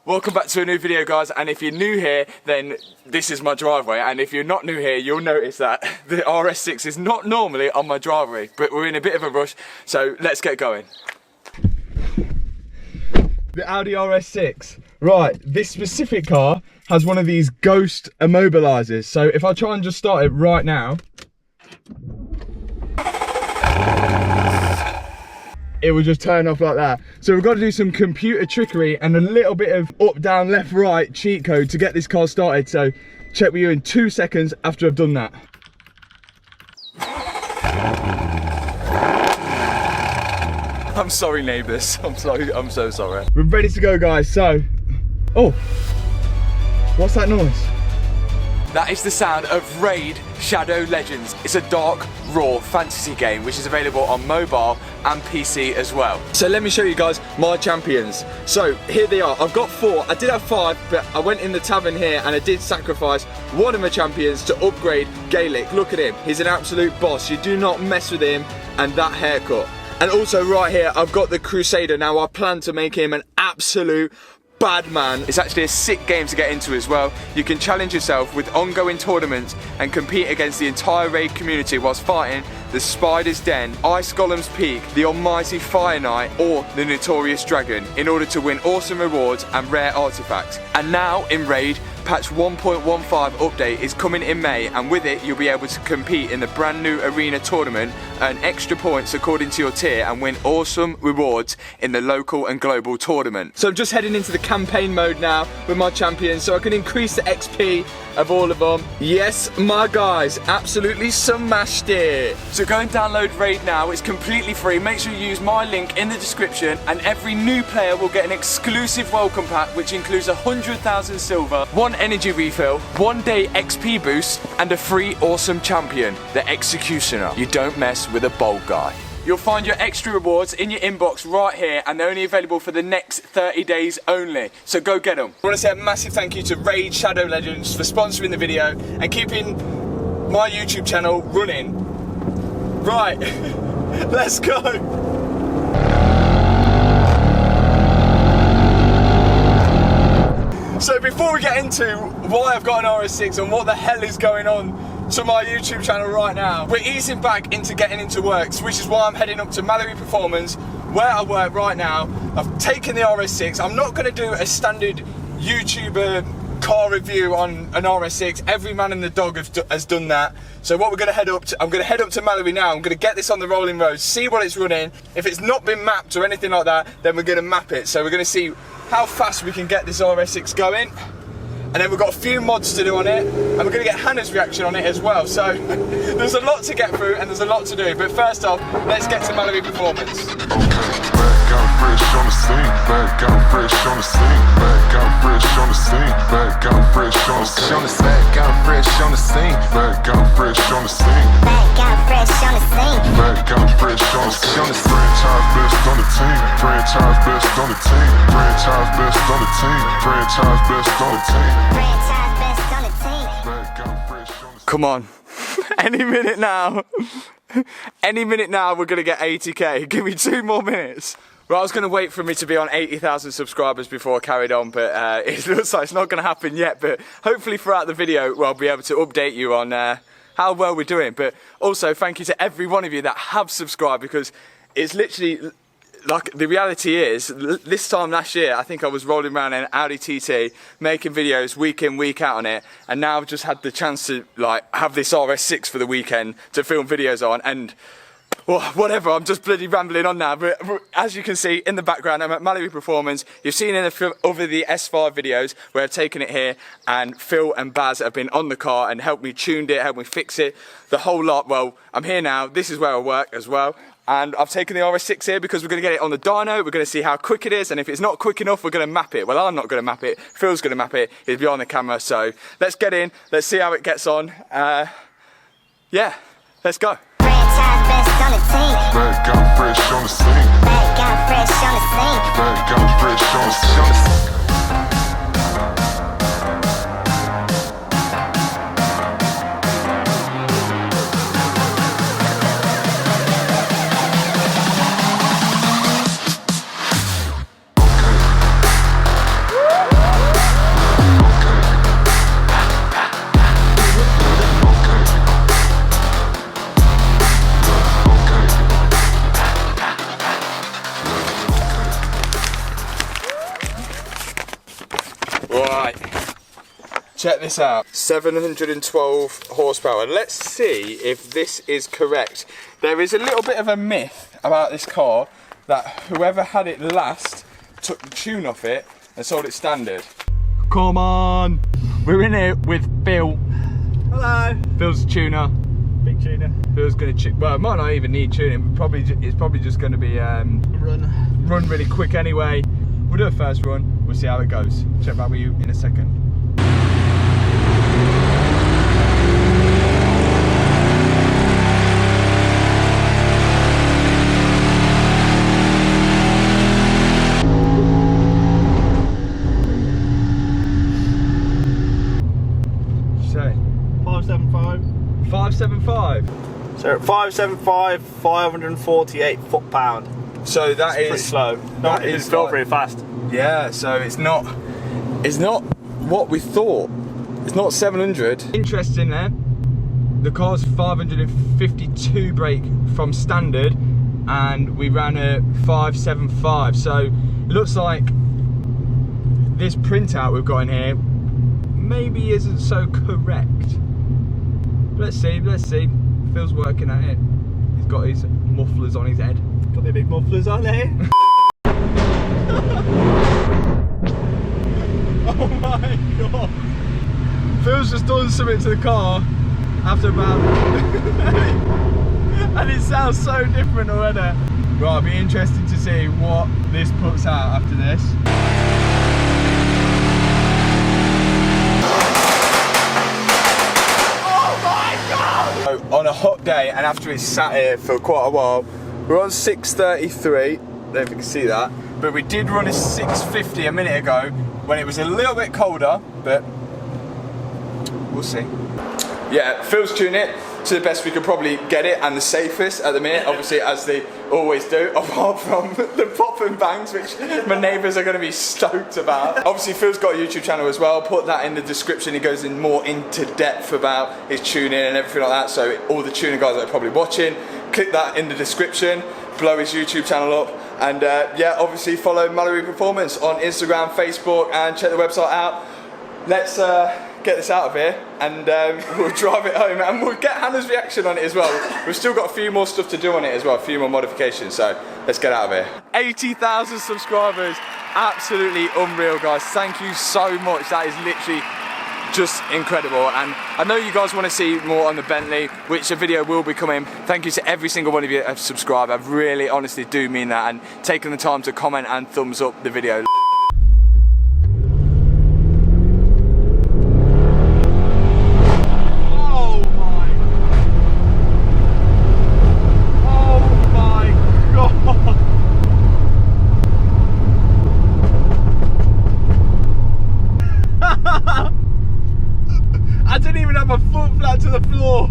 Welcome back to a new video, guys, and if you're new here, then this is my driveway, and if you're not new here, you'll notice that the RS6 is not normally on my driveway, but we're in a bit of a rush, so let's get going. The Audi RS6. Right, this specific car has one of these ghost immobilizers, so if I try and just start it right now, it will just turn off like that. So we've got to do some computer trickery and a little bit of up, down, left, right cheat code to get this car started. So check with you in 2 seconds after I've done that. I'm sorry, neighbours. I'm so sorry. We're ready to go, guys. So, oh, what's that noise? That is the sound of Raid Shadow Legends. It's a dark, raw fantasy game which is available on mobile and PC as well. So let me show you guys my champions. So here they are. I've got 4. I did have 5, but I went in the tavern here and I did sacrifice one of my champions to upgrade Gaelic. Look at him. He's an absolute boss. You do not mess with him, and that haircut. And also right here, I've got the Crusader. Now I plan to make him an absolute bad man. It's actually a sick game to get into as well. You can challenge yourself with ongoing tournaments and compete against the entire raid community whilst fighting the Spider's Den, Ice Golem's Peak, the Almighty Fire Knight, or the Notorious Dragon in order to win awesome rewards and rare artifacts. And now in Raid, patch 1.15 update is coming in May, and with it you'll be able to compete in the brand new arena tournament, earn extra points according to your tier, and win awesome rewards in the local and global tournament. So I'm just heading into the campaign mode now with my champions so I can increase the XP of all of them. Yes, my guys, absolutely smashed it. So go and download Raid now. It's completely free. Make sure you use my link in the description, and every new player will get an exclusive welcome pack which includes 100,000 silver, 1 energy refill, 1 day XP boost, and a free awesome champion, the Executioner. You don't mess with a bold guy. You'll find your extra rewards in your inbox right here, and they're only available for the next 30 days only. So go get them. I want to say a massive thank you to Raid Shadow Legends for sponsoring the video and keeping my YouTube channel running. Right, let's go. So before we get into why I've got an RS6 and what the hell is going on to my YouTube channel right now, we're easing back into getting into works, which is why I'm heading up to Mallory Performance, where I work right now. I've taken the RS6. I'm not going to do a standard YouTuber car review on an RS6. Every man and the dog has done that. So what we're going to head up to, I'm going to head up to Mallory now. I'm going to get this on the rolling road, see what it's running. If it's not been mapped or anything like that, then we're going to map it. So we're going to see how fast we can get this RS6 going. And then we've got a few mods to do on it, and we're going to get Hannah's reaction on it as well. So there's a lot to get through and there's a lot to do. But first off, let's get to Mallory Performance. Fresh on the scene, back out fresh on the scene, back out fresh on the scene, back out fresh on the scene, back out fresh on the scene, back out fresh on the scene, back out fresh on the scene, back out fresh on the scene. Franchise best on the team, franchise best on the team, franchise best on the team, franchise best on the team, franchise best on the team, back out fresh on the scene. Come on, any minute now. Any minute now we're going to get 80k. Give me 2 more minutes. Well, I was going to wait for me to be on 80,000 subscribers before I carried on, but it looks like it's not going to happen yet. But hopefully throughout the video, I'll be able to update you on how well we're doing. But also, thank you to every one of you that have subscribed, because it's literally, like, the reality is, this time last year, I think I was rolling around in an Audi TT, making videos week in, week out on it, and now I've just had the chance to, like, have this RS6 for the weekend to film videos on, and well, whatever, I'm just bloody rambling on now. But as you can see in the background, I'm at Mallory Performance. You've seen in over the S5 videos where I've taken it here, and Phil and Baz have been on the car and helped me tune it, helped me fix it, the whole lot. Well, I'm here now. This is where I work as well. And I've taken the RS6 here because we're going to get it on the dyno. We're going to see how quick it is, and if it's not quick enough, we're going to map it. Well, I'm not going to map it. Phil's going to map it. He's behind the camera. So let's get in. Let's see how it gets on. Yeah, let's go. Back out fresh on the scene, back out fresh on the scene, back out fresh on the scene. Right, check this out. 712 horsepower. Let's see if this is correct. There is a little bit of a myth about this car that whoever had it last took the tune off it and sold it standard. Come on! We're in here with Phil. Hello. Phil's a tuner. Big tuner. Phil's gonna well, it might not even need tuning. It's probably just gonna be run really quick anyway. We'll do a first run. We'll see how it goes. Check back with you in a second. Say 575. 575. So at 575, 548 foot-pound. So that is pretty slow. No, it is not very fast. Yeah, so it's not what we thought. It's not 700. Interesting there. The car's 552 brake from standard, and we ran a 575. So it looks like this printout we've got in here maybe isn't so correct. Let's see. Phil's working at it. He's got his mufflers on his head. Got the big mufflers on there. Oh my god. Phil's just done something to the car after about and it sounds so different already. Right, it'll be interesting to see what this puts out after this. So on a hot day, and after it's sat here for quite a while, we're on 633, I don't know if you can see that, but we did run a 650 a minute ago when it was a little bit colder, but we'll see. Yeah, Phil's tuning it to the best we could probably get it, and the safest at the minute, obviously, as they always do, apart from the pop and bangs, which my neighbours are going to be stoked about. Obviously, Phil's got a YouTube channel as well. Put that in the description. He goes in more into depth about his tuning and everything like that, so all the tuning guys that are probably watching, click that in the description, blow his YouTube channel up, and yeah, obviously follow Mallory Performance on Instagram, Facebook, and check the website out. Let's get this out of here, and we'll drive it home, and we'll get Hannah's reaction on it as well. We've still got a few more stuff to do on it as well, a few more modifications, so let's get out of here. 80,000 subscribers, absolutely unreal, guys. Thank you so much. That is literally just incredible, and I know you guys want to see more on the Bentley, which a video will be coming. Thank you to every single one of you that have subscribed. I really honestly do mean that, and taking the time to comment and thumbs up the video. I didn't even have my foot flat to the floor.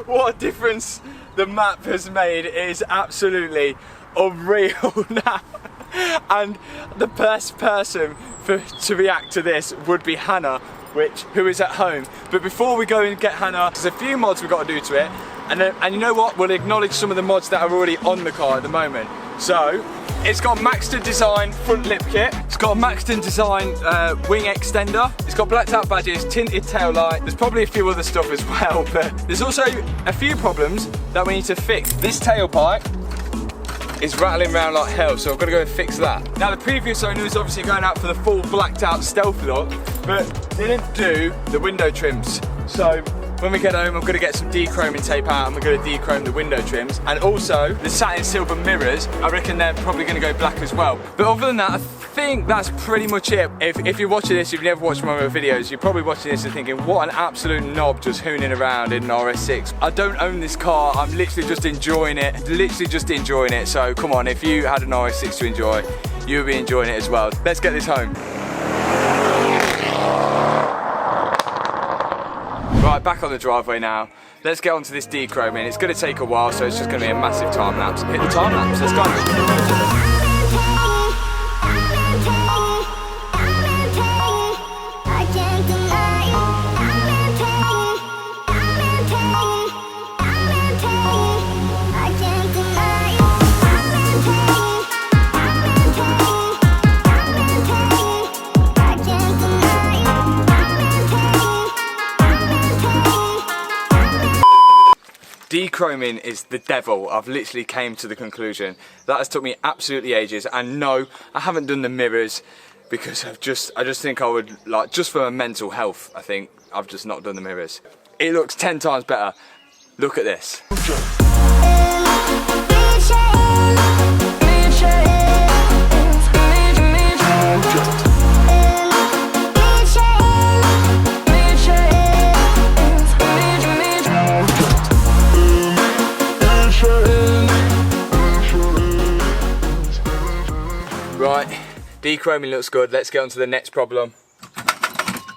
What a difference the map has made. It is absolutely unreal now. And the best person to react to this would be Hannah, who is at home. But before we go and get Hannah, there's a few mods we've got to do to it. And you know what? We'll acknowledge some of the mods that are already on the car at the moment. So, it's got Maxton Design front lip kit. It's got a Maxton Design wing extender. It's got blacked out badges, tinted tail light. There's probably a few other stuff as well, but there's also a few problems that we need to fix. This tailpipe is rattling around like hell, so I've got to go and fix that. Now, the previous owner was obviously going out for the full blacked out stealth look, but didn't do the window trims. So when we get home, I'm going to get some Dichrome tape out, and we're going to Dichrome the window trims. And also, the satin silver mirrors, I reckon they're probably going to go black as well. But other than that, I think that's pretty much it. If you're watching this, if you've never watched my other videos, you're probably watching this and thinking, what an absolute knob just hooning around in an RS6. I don't own this car, I'm literally just enjoying it. So come on, if you had an RS6 to enjoy, you'll be enjoying it as well. Let's get this home. Right, back on the driveway now. Let's get onto this Dichroming. It's going to take a while, so it's just going to be a massive time lapse. Hit the time lapse, let's go. Dichroming is the devil. I've literally came to the conclusion. That has took me absolutely ages, and no, I haven't done the mirrors because I just think I would, like, just for my mental health, I think I've just not done the mirrors. It looks 10 times better. Look at this. Right, Dichroming looks good. Let's get on to the next problem.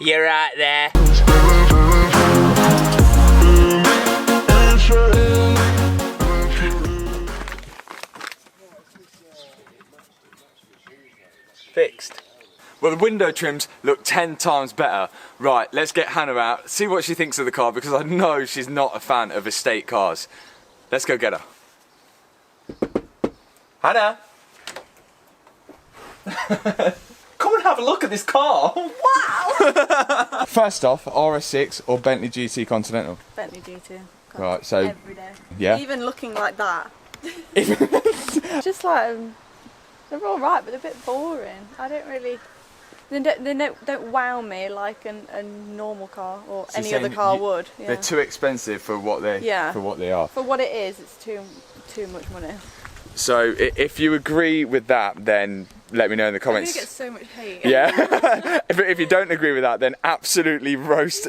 You're right there. Fixed. Well, the window trims look 10 times better. Right, let's get Hannah out, see what she thinks of the car, because I know she's not a fan of estate cars. Let's go get her. Hannah! Come and have a look at this car! Wow! First off, RS6 or Bentley GT Continental? Bentley GT. Right, so... Every day. Yeah? Even looking like that. Just like, they're alright, but they're a bit boring. I don't really... They don't wow me like a normal car or So any other car would. Yeah. They're too expensive for what they are. For what it is, it's too much money. So if you agree with that, then let me know in the comments. I'm gonna get so much hate. Yeah. if you don't agree with that, then absolutely roast.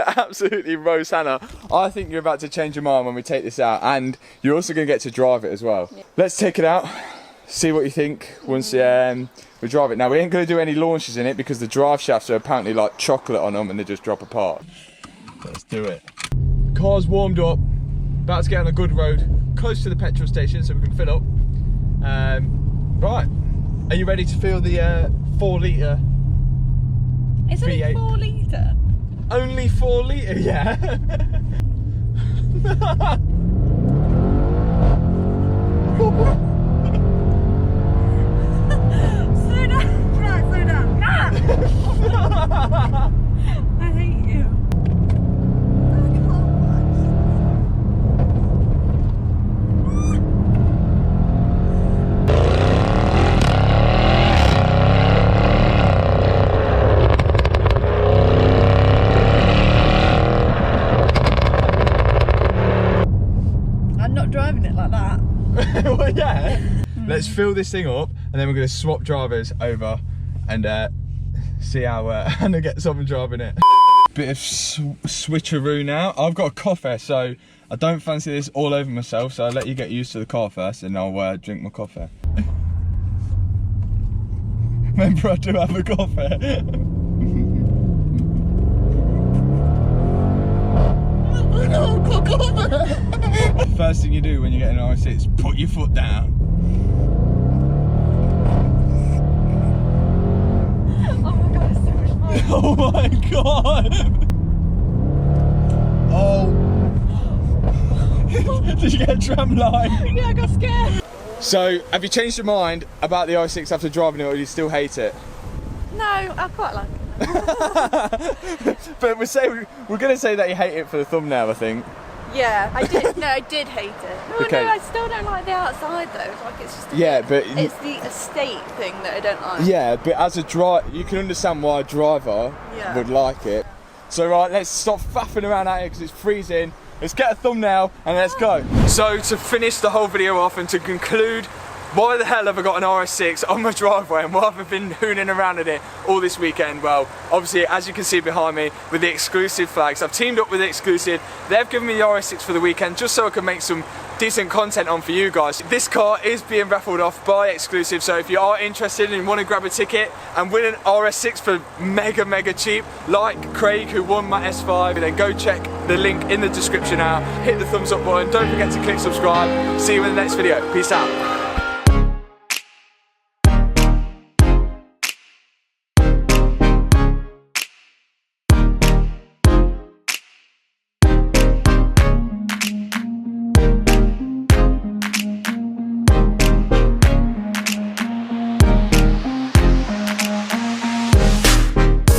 Absolutely roast Hannah. I think you're about to change your mind when we take this out, and you're also going to get to drive it as well. Yeah. Let's take it out. See what you think once we drive it. Now we ain't going to do any launches in it because the drive shafts are apparently like chocolate on them and they just drop apart. Let's do it. Car's warmed up. About to get on a good road, close to the petrol station so we can fill up. Right, are you ready to feel the 4 litre? It's only V8? 4 litre. Only 4 litre, yeah. Slow down, right, slow down. Ah! I hate you. Driving it like that. Well, yeah. Let's fill this thing up and then we're going to swap drivers over and see how Hannah gets on and driving it. Bit of switcheroo now. I've got a coffee, so I don't fancy this all over myself, so I'll let you get used to the car first and I'll drink my coffee. Remember, I do have a coffee. First thing you do when you get an RS6 is put your foot down. Oh my god, it's so much fun. Oh my god! Oh! Did you get a tram line? Yeah, I got scared. So, have you changed your mind about the RS6 after driving it, or do you still hate it? No, I quite like it. But we're going to say that you hate it for the thumbnail, I think. Yeah, I did. No, I did hate it. No, Okay. no, I still don't like the outside though. Like it's just. It's the estate thing that I don't like. Yeah, but as a driver, you can understand why a driver would like it. So right, let's stop faffing around out here because it's freezing. Let's get a thumbnail and let's go. So to finish the whole video off and to conclude, why the hell have I got an RS6 on my driveway and why have I been hooning around in it all this weekend? Well, obviously, as you can see behind me with the Exclusive flags, I've teamed up with Exclusive. They've given me the RS6 for the weekend just so I can make some decent content on for you guys. This car is being raffled off by Exclusive, so if you are interested and want to grab a ticket and win an RS6 for mega cheap, like Craig who won my S5, then go check the link in the description now, hit the thumbs up button, don't forget to click subscribe. See you in the next video. Peace out.